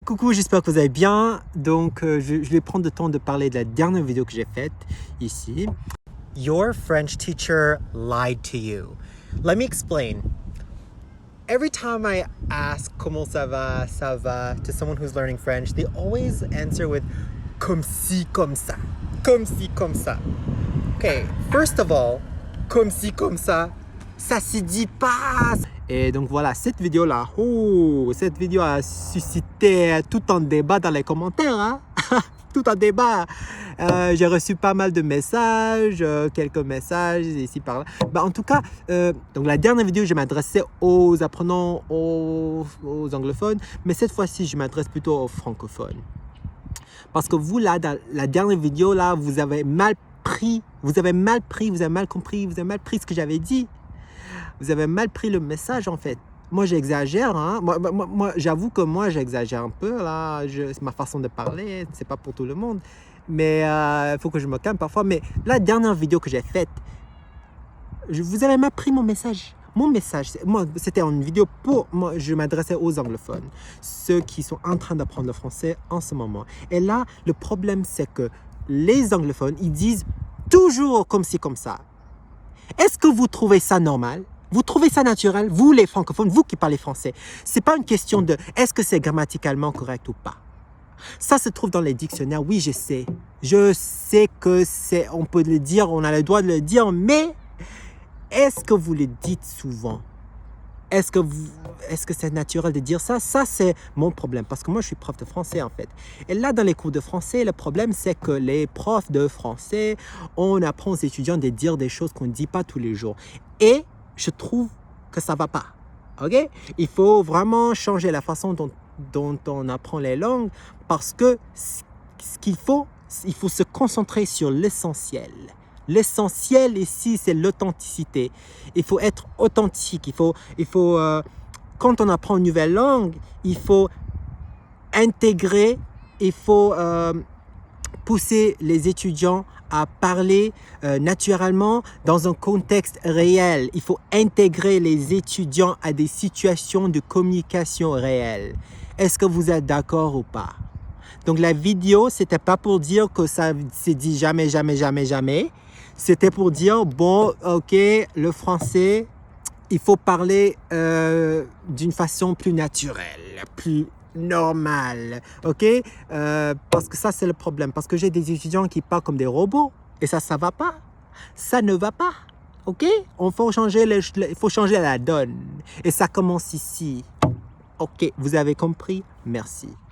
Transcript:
Coucou, j'espère que vous allez bien. Donc, je vais prendre le temps de parler de la dernière vidéo que j'ai faite ici. Your French teacher lied to you. Let me explain. Every time I ask comment ça va to someone who's learning French, they always answer with comme si, comme ça. Comme si, comme ça. Okay, first of all, comme si, comme ça se dit pas. Et donc voilà, cette vidéo-là, cette vidéo a suscité tout un débat dans les commentaires, hein? Tout un débat. J'ai reçu pas mal de messages, quelques messages ici par là. En tout cas, donc la dernière vidéo, je m'adressais aux apprenants, aux anglophones, mais cette fois-ci, je m'adresse plutôt aux francophones. Parce que vous, là, dans la dernière vidéo, là, vous avez mal compris, vous avez mal compris, vous avez mal pris ce que j'avais dit. Vous avez mal pris le message, en fait. Moi, j'exagère, hein. Moi, j'avoue que moi, j'exagère un peu, là. C'est ma façon de parler, c'est pas pour tout le monde. Mais il faut que je me calme parfois. Mais la dernière vidéo que j'ai faite, vous avez mal pris mon message. Mon message, c'était une vidéo pour... Moi, je m'adressais aux anglophones, ceux qui sont en train d'apprendre le français en ce moment. Et là, le problème, c'est que les anglophones, ils disent toujours comme ci, comme ça. Est-ce que vous trouvez ça normal? Vous trouvez ça naturel? Vous, les francophones, vous qui parlez français. C'est pas une question de est-ce que c'est grammaticalement correct ou pas. Ça se trouve dans les dictionnaires. Oui, je sais. Je sais que c'est, on peut le dire, on a le droit de le dire, mais est-ce que vous le dites souvent? Est-ce que c'est naturel de dire ça? Ça, c'est mon problème, parce que moi, je suis prof de français, en fait. Et là, dans les cours de français, le problème, c'est que les profs de français, on apprend aux étudiants de dire des choses qu'on ne dit pas tous les jours. Et je trouve que ça ne va pas, ok? Il faut vraiment changer la façon dont on apprend les langues, parce que il faut se concentrer sur l'essentiel. L'essentiel ici, c'est l'authenticité. Il faut être authentique. Quand on apprend une nouvelle langue, il faut intégrer, il faut pousser les étudiants à parler naturellement dans un contexte réel. Il faut intégrer les étudiants à des situations de communication réelles. Est-ce que vous êtes d'accord ou pas? Donc la vidéo, c'était pas pour dire que ça se dit jamais, jamais, jamais, jamais. C'était pour dire, bon, ok, le français, il faut parler d'une façon plus naturelle, plus normale, ok? Parce que ça, c'est le problème. Parce que j'ai des étudiants qui parlent comme des robots. Et ça va pas. Ça ne va pas, ok? Il faut changer la donne. Et ça commence ici. Ok, vous avez compris? Merci.